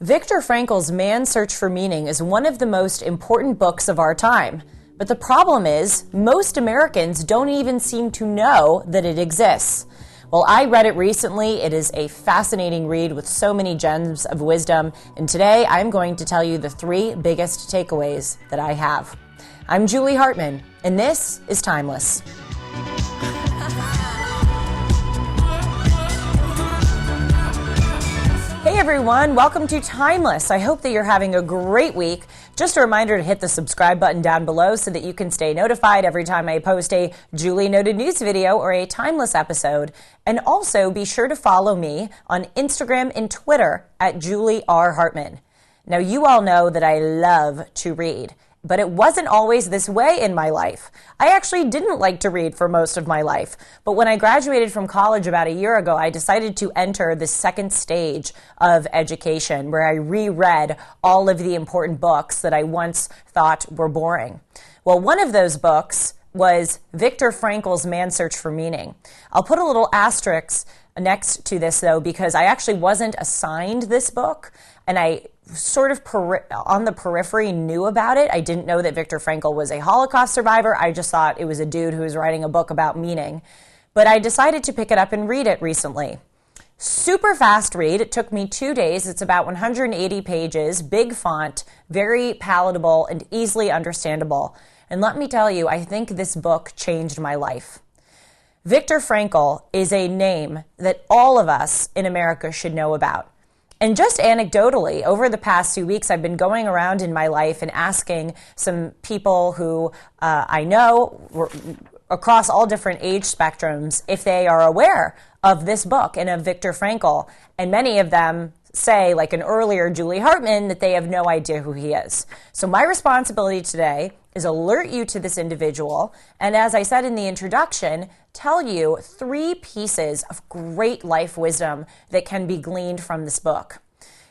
Viktor Frankl's Man's Search for Meaning is one of the most important books of our time. But the problem is, most Americans don't even seem to know that it exists. Well, I read it recently. It is a fascinating read with so many gems of wisdom. And today I'm going to tell you the 3 biggest takeaways that I have. I'm Julie Hartman, and this is Timeless. Hey everyone, welcome to Timeless. I hope that you're having a great week. Just a reminder to hit the subscribe button down below so that you can stay notified every time I post a Julie Noted News video or a Timeless episode. And also be sure to follow me on Instagram and Twitter at Julie R. Hartman. Now you all know that I love to read, but it wasn't always this way in my life. I actually didn't like to read for most of my life, but when I graduated from college about a year ago, I decided to enter the second stage of education where I reread all of the important books that I once thought were boring. Well, one of those books was Viktor Frankl's Man's Search for Meaning. I'll put a little asterisk next to this, though, because I actually wasn't assigned this book, and I sort of on the periphery knew about it. I didn't know that Viktor Frankl was a Holocaust survivor. I just thought it was a dude who was writing a book about meaning. But I decided to pick it up and read it recently. Super fast read. It took me 2 days. It's about 180 pages, big font, very palatable and easily understandable. And let me tell you, I think this book changed my life. Viktor Frankl is a name that all of us in America should know about. And just anecdotally, over the past 2 weeks, I've been going around in my life and asking some people who I know across all different age spectrums if they are aware of this book and of Viktor Frankl. And many of them say, like an earlier Julie Hartman, that they have no idea who he is. So my responsibility today is alert you to this individual, and as I said in the introduction, tell you 3 pieces of great life wisdom that can be gleaned from this book.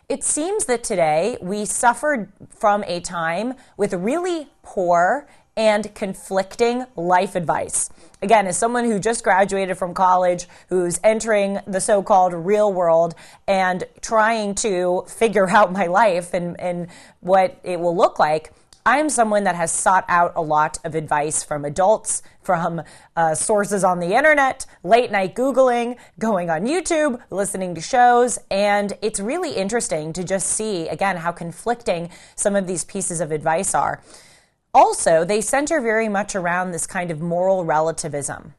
It seems that today we suffered from a time with really poor and conflicting life advice. Again, as someone who just graduated from college, who's entering the so-called real world and trying to figure out my life and what it will look like, I'm someone that has sought out a lot of advice from adults, from sources on the internet, late night Googling, going on YouTube, listening to shows, and it's really interesting to just see, again, how conflicting some of these pieces of advice are. Also, they center very much around this kind of moral relativism,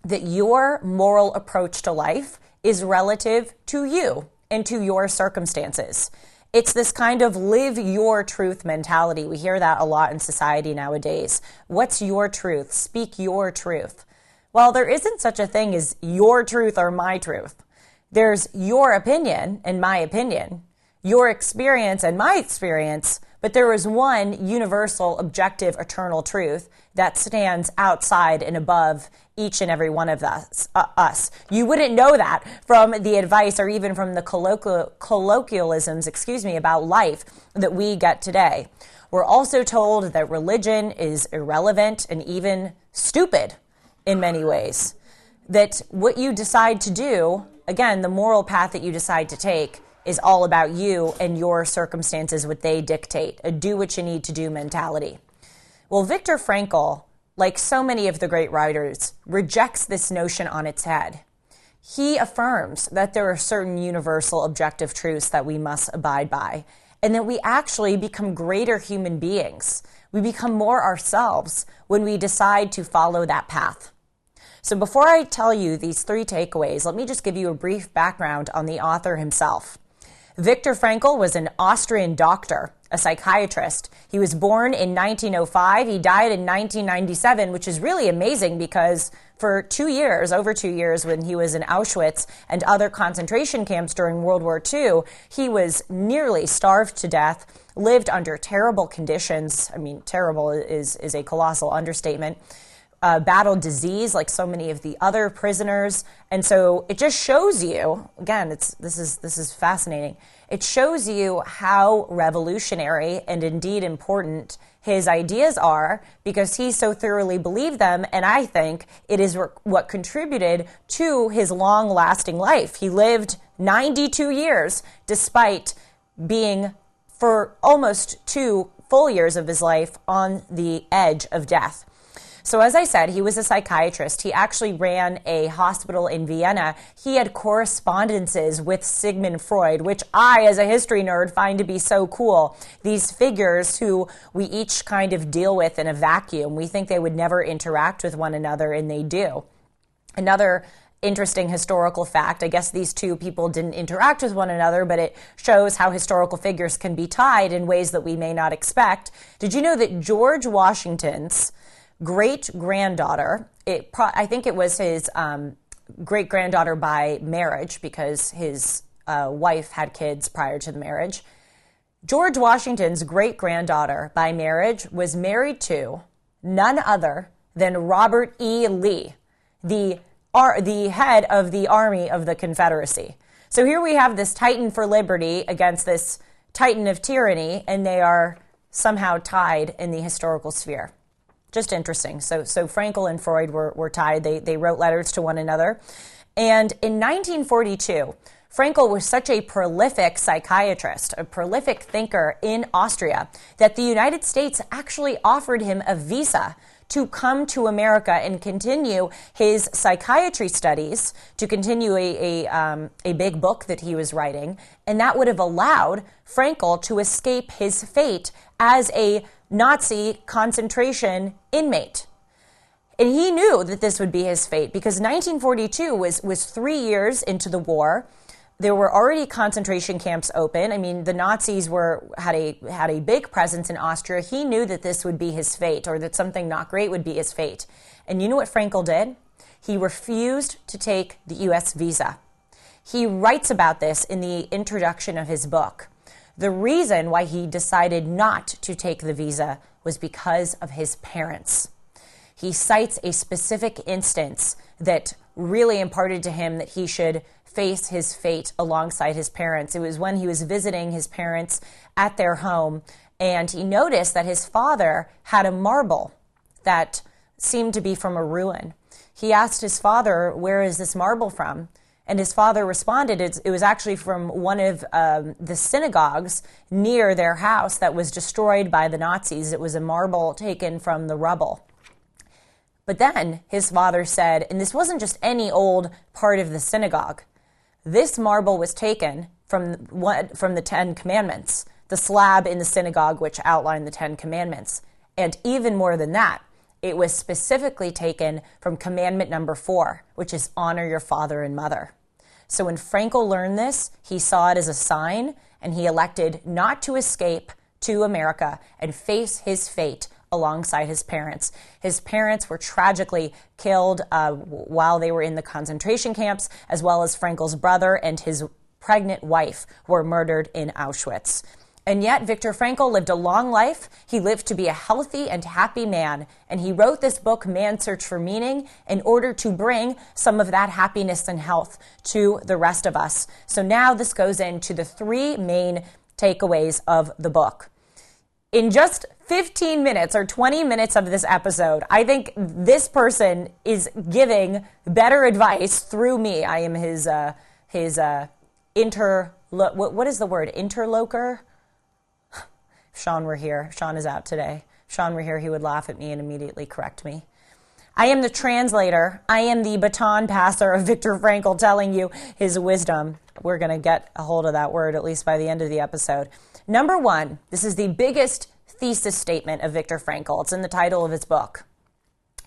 that your moral approach to life is relative to you and to your circumstances. It's this kind of live your truth mentality. We hear that a lot in society nowadays. What's your truth? Speak your truth. Well, there isn't such a thing as your truth or my truth. There's your opinion and my opinion, your experience and my experience, but there is one universal, objective, eternal truth that stands outside and above each and every one of us. You wouldn't know that from the advice or even from the colloquialisms, about life that we get today. We're also told that religion is irrelevant and even stupid in many ways. That what you decide to do, again, the moral path that you decide to take, is all about you and your circumstances, what they dictate, a do what you need to do mentality. Well, Viktor Frankl, like so many of the great writers, rejects this notion on its head. He affirms that there are certain universal objective truths that we must abide by, and that we actually become greater human beings. We become more ourselves when we decide to follow that path. So before I tell you these 3 takeaways, let me just give you a brief background on the author himself. Viktor Frankl was an Austrian doctor, a psychiatrist. He was born in 1905. He died in 1997, which is really amazing because for over 2 years, when he was in Auschwitz and other concentration camps during World War II, he was nearly starved to death, lived under terrible conditions. I mean, terrible is a colossal understatement. Battled disease like so many of the other prisoners. And so it just shows you, again, this is fascinating. It shows you how revolutionary and indeed important his ideas are because he so thoroughly believed them. And I think it is what contributed to his long-lasting life. He lived 92 years despite being, for almost 2 full years of his life, on the edge of death. So as I said, he was a psychiatrist. He actually ran a hospital in Vienna. He had correspondences with Sigmund Freud, which I, as a history nerd, find to be so cool. These figures who we each kind of deal with in a vacuum. We think they would never interact with one another, and they do. Another interesting historical fact, I guess these two people didn't interact with one another, but it shows how historical figures can be tied in ways that we may not expect. Did you know that George Washington's great-granddaughter, I think it was his great-granddaughter by marriage, because his wife had kids prior to the marriage. George Washington's great-granddaughter by marriage was married to none other than Robert E. Lee, the head of the Army of the Confederacy. So here we have this titan for liberty against this titan of tyranny, and they are somehow tied in the historical sphere. Just interesting. So Frankl and Freud were tied. They wrote letters to one another. And in 1942, Frankl was such a prolific psychiatrist, a prolific thinker in Austria, that the United States actually offered him a visa to come to America and continue his psychiatry studies, to continue a big book that he was writing. And that would have allowed Frankl to escape his fate as a Nazi concentration inmate. And he knew that this would be his fate, because 1942 was 3 years into the war. There were already concentration camps open. I mean, the Nazis had a big presence in Austria. He knew that this would be his fate, or that something not great would be his fate. And you know what Frankl did? He refused to take the U.S. visa. He writes about this in the introduction of his book. The reason why he decided not to take the visa was because of his parents. He cites a specific instance that really imparted to him that he should face his fate alongside his parents. It was when he was visiting his parents at their home, and he noticed that his father had a marble that seemed to be from a ruin. He asked his father, "Where is this marble from?" And his father responded, it was actually from one of the synagogues near their house that was destroyed by the Nazis. It was a marble taken from the rubble. But then his father said, and this wasn't just any old part of the synagogue, this marble was taken from the 10 Commandments, the slab in the synagogue which outlined the 10 Commandments. And even more than that, it was specifically taken from commandment number 4, which is honor your father and mother. So when Frankl learned this, he saw it as a sign, and he elected not to escape to America and face his fate alongside his parents. His parents were tragically killed while they were in the concentration camps, as well as Frankl's brother and his pregnant wife were murdered in Auschwitz. And yet, Viktor Frankl lived a long life. He lived to be a healthy and happy man. And he wrote this book, Man's Search for Meaning, in order to bring some of that happiness and health to the rest of us. So now this goes into the 3 main takeaways of the book. In just 15 minutes or 20 minutes of this episode, I think this person is giving better advice through me. I am his what is the word? Interlocutor? If Sean were here, Sean is out today. If Sean were here, he would laugh at me and immediately correct me. I am the translator. I am the baton passer of Viktor Frankl, telling you his wisdom. We're going to get a hold of that word, at least by the end of the episode. Number 1, this is the biggest thesis statement of Viktor Frankl. It's in the title of his book.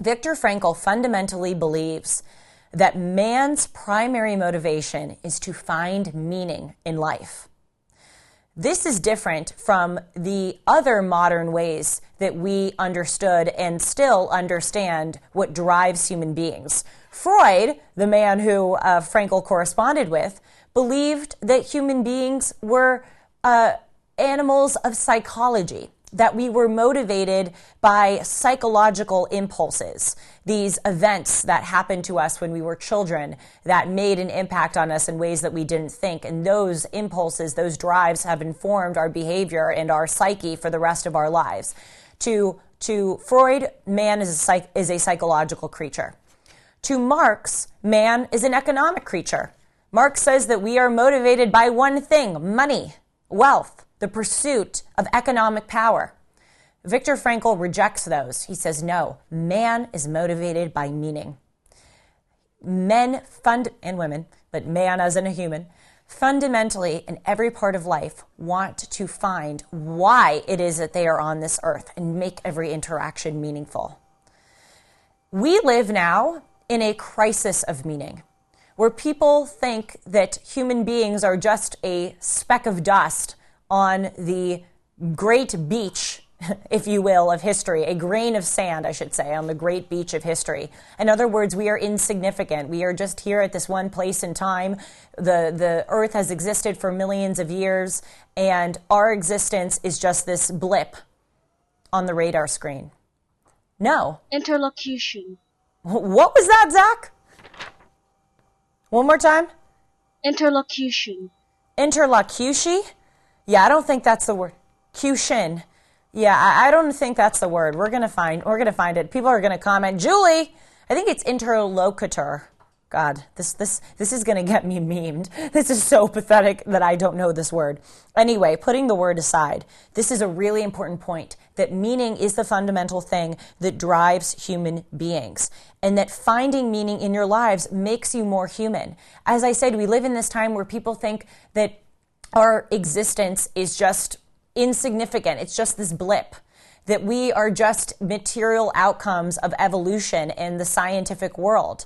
Viktor Frankl fundamentally believes that man's primary motivation is to find meaning in life. This is different from the other modern ways that we understood and still understand what drives human beings. Freud, the man who Frankl corresponded with, believed that human beings were animals of psychology, that we were motivated by psychological impulses, these events that happened to us when we were children that made an impact on us in ways that we didn't think. And those impulses, those drives have informed our behavior and our psyche for the rest of our lives. To Freud, man is a psychological creature. To Marx, man is an economic creature. Marx says that we are motivated by one thing, money. wealth, the pursuit of economic power. Viktor Frankl rejects those. He says, no, man is motivated by meaning. Men and women, but man as in a human, fundamentally in every part of life want to find why it is that they are on this earth and make every interaction meaningful. We live now in a crisis of meaning, where people think that human beings are just a speck of dust on the great beach, if you will, of history, a grain of sand, I should say, on the great beach of history. In other words, we are insignificant. We are just here at this one place in time. The earth has existed for millions of years, and our existence is just this blip on the radar screen. No. Interlocution. What was that, Zach? One more time? Interlocution. Interlocution? Yeah, I don't think that's the word. Cushin. Yeah, I don't think that's the word. We're gonna find it. People are gonna comment. Julie, I think it's interlocutor. God, this is gonna get me memed. This is so pathetic that I don't know this word. Anyway, putting the word aside, this is a really important point, that meaning is the fundamental thing that drives human beings, and that finding meaning in your lives makes you more human. As I said, we live in this time where people think that our existence is just insignificant. It's just this blip, that we are just material outcomes of evolution in the scientific world.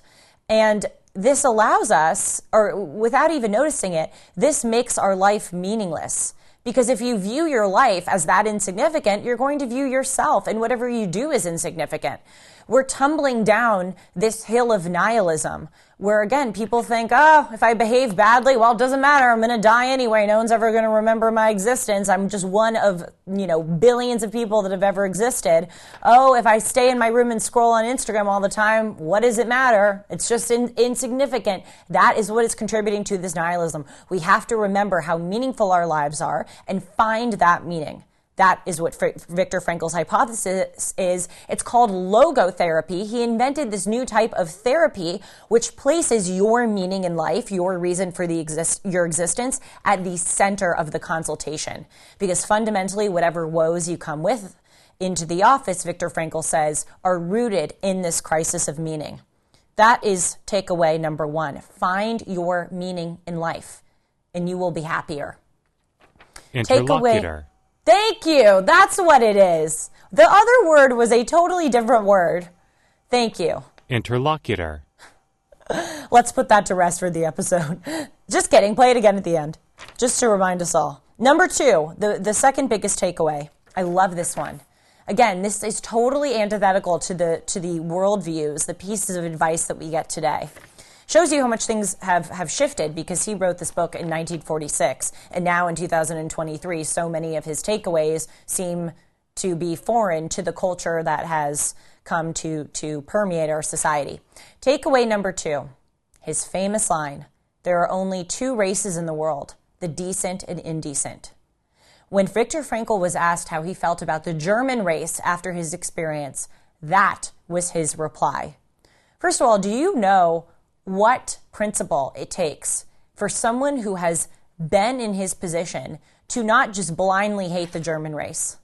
And this allows us, or without even noticing it, this makes our life meaningless. Because if you view your life as that insignificant, you're going to view yourself and whatever you do is insignificant. We're tumbling down this hill of nihilism where, again, people think, oh, if I behave badly, well, it doesn't matter. I'm going to die anyway. No one's ever going to remember my existence. I'm just one of, billions of people that have ever existed. Oh, if I stay in my room and scroll on Instagram all the time, what does it matter? It's just insignificant. That is what is contributing to this nihilism. We have to remember how meaningful our lives are and find that meaning. That is what Viktor Frankl's hypothesis is. It's called logotherapy. He invented this new type of therapy which places your meaning in life, your reason for your existence, at the center of the consultation. Because fundamentally, whatever woes you come with into the office, Viktor Frankl says, are rooted in this crisis of meaning. That is takeaway number one. Find your meaning in life, and you will be happier. Interlocutor. Thank you. That's what it is. The other word was a totally different word. Thank you. Interlocutor. Let's put that to rest for the episode. Just kidding. Play it again at the end, just to remind us all. Number two, the second biggest takeaway. I love this one. Again, this is totally antithetical to the worldviews, the pieces of advice that we get today. Shows you how much things have shifted, because he wrote this book in 1946, and now in 2023, so many of his takeaways seem to be foreign to the culture that has come to permeate our society. Takeaway number two, his famous line, there are only two races in the world, the decent and indecent. When Viktor Frankl was asked how he felt about the German race after his experience, that was his reply. First of all, do you know what principle it takes for someone who has been in his position to not just blindly hate the German race?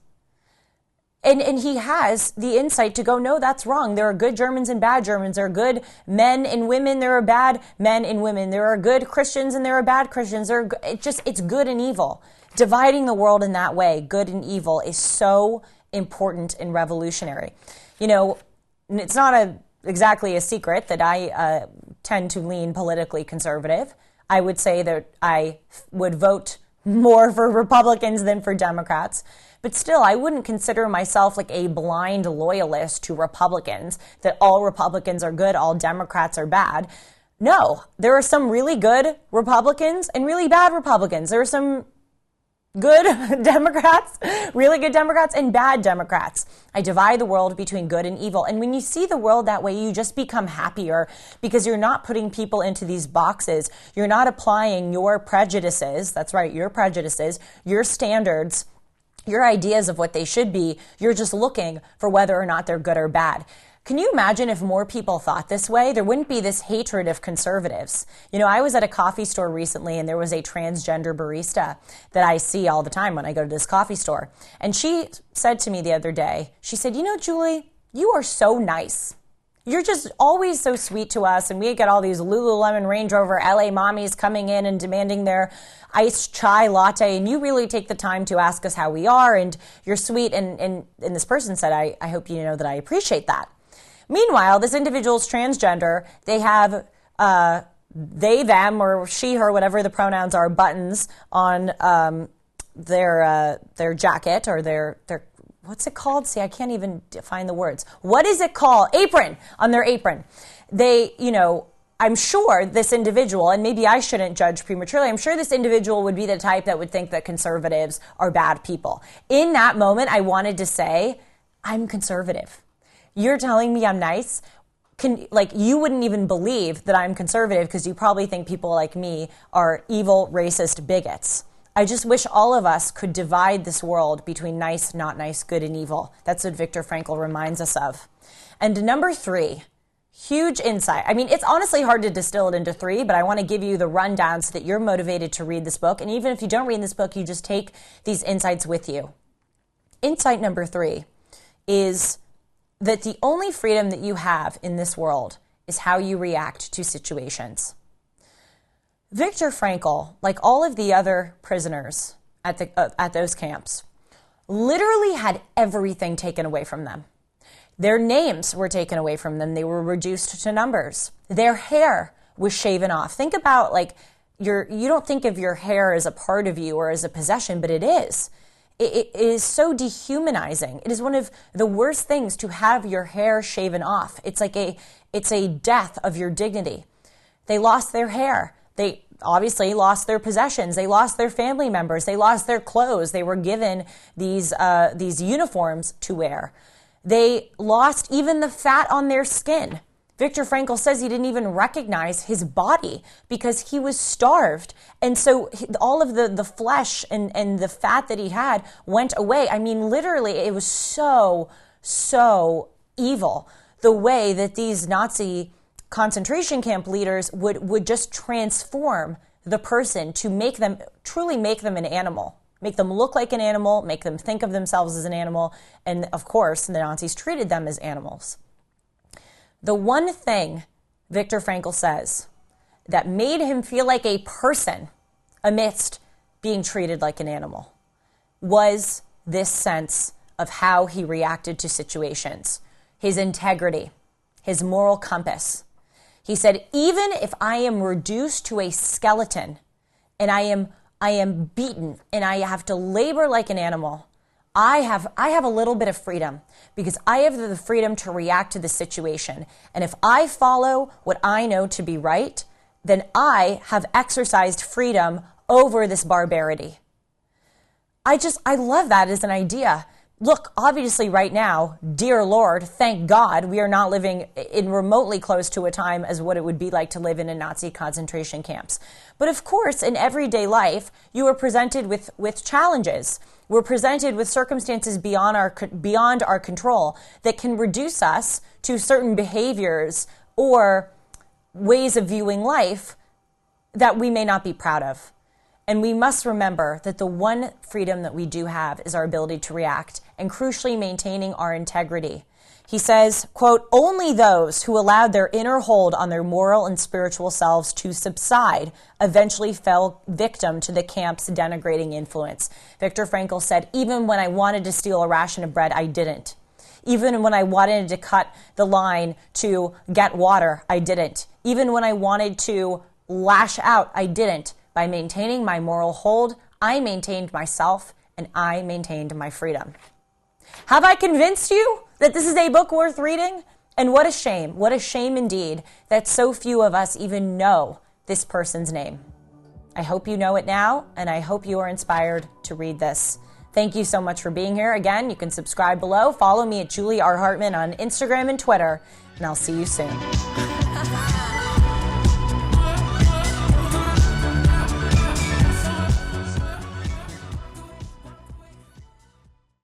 And he has the insight to go, no, that's wrong. There are good Germans and bad Germans. There are good men and women. There are bad men and women. There are good Christians and there are bad Christians. It's good and evil. Dividing the world in that way, good and evil, is so important and revolutionary. It's not exactly a secret that I tend to lean politically conservative. I would say that I would vote more for Republicans than for Democrats. But still, I wouldn't consider myself like a blind loyalist to Republicans, that all Republicans are good, all Democrats are bad. No, there are some really good Republicans and really bad Republicans. There are some good Democrats, really good Democrats, and bad Democrats. I divide the world between good and evil. And when you see the world that way, you just become happier, because you're not putting people into these boxes. You're not applying your prejudices, that's right, your prejudices, your standards, your ideas of what they should be. You're just looking for whether or not they're good or bad. Can you imagine if more people thought this way? There wouldn't be this hatred of conservatives. You know, I was at a coffee store recently and there was a transgender barista that I see all the time when I go to this coffee store. And she said to me the other day, she said, you know, Julie, you are so nice. You're just always so sweet to us, and we get all these Lululemon Range Rover LA mommies coming in and demanding their iced chai latte, and you really take the time to ask us how we are, and you're sweet. And this person said, I hope you know that I appreciate that. Meanwhile, this individual's transgender. They have they, them, or she, her, whatever the pronouns are, buttons on their jacket or their what's it called? See, I can't even find the words. What is it called? Apron, on their apron. They, you know, I'm sure this individual, and maybe I shouldn't judge prematurely, I'm sure this individual would be the type that would think that conservatives are bad people. In that moment, I wanted to say, I'm conservative. You're telling me I'm nice? You wouldn't even believe that I'm conservative because you probably think people like me are evil, racist bigots. I just wish all of us could divide this world between nice, not nice, good, and evil. That's what Viktor Frankl reminds us of. And number 3, huge insight. I mean, it's honestly hard to distill it into 3, but I want to give you the rundown so that you're motivated to read this book. And even if you don't read this book, you just take these insights with you. Insight number 3 is that the only freedom that you have in this world is how you react to situations. Viktor Frankl, like all of the other prisoners at those camps, literally had everything taken away from them. Their names were taken away from them. They were reduced to numbers. Their hair was shaven off. Think about, like, you don't think of your hair as a part of you or as a possession, but it is. It is so dehumanizing. It is one of the worst things to have your hair shaven off. It's a death of your dignity. They lost their hair. They obviously lost their possessions. They lost their family members. They lost their clothes. They were given these uniforms to wear. They lost even the fat on their skin. Viktor Frankl says he didn't even recognize his body because he was starved. And so all of the flesh and the fat that he had went away. I mean, literally, it was so, so evil the way that these Nazi concentration camp leaders would just transform the person to truly make them an animal, make them look like an animal, make them think of themselves as an animal. And of course, the Nazis treated them as animals. The one thing Viktor Frankl says that made him feel like a person amidst being treated like an animal was this sense of how he reacted to situations, his integrity, his moral compass. He said, even if I am reduced to a skeleton and I am beaten and I have to labor like an animal, I have a little bit of freedom because I have the freedom to react to the situation. And if I follow what I know to be right, then I have exercised freedom over this barbarity. I love that as an idea. Look, obviously right now, dear Lord, thank God, we are not living in remotely close to a time as what it would be like to live in a Nazi concentration camps. But of course, in everyday life, you are presented with challenges. We're presented with circumstances beyond our control that can reduce us to certain behaviors or ways of viewing life that we may not be proud of. And we must remember that the one freedom that we do have is our ability to react, and crucially maintaining our integrity. He says, quote, only those who allowed their inner hold on their moral and spiritual selves to subside eventually fell victim to the camp's denigrating influence. Viktor Frankl said, even when I wanted to steal a ration of bread, I didn't. Even when I wanted to cut the line to get water, I didn't. Even when I wanted to lash out, I didn't. By maintaining my moral hold, I maintained myself and I maintained my freedom. Have I convinced you that this is a book worth reading? And what a shame indeed that so few of us even know this person's name. I hope you know it now, and I hope you are inspired to read this. Thank you so much for being here. Again, you can subscribe below. Follow me at Julie R. Hartman on Instagram and Twitter, and I'll see you soon.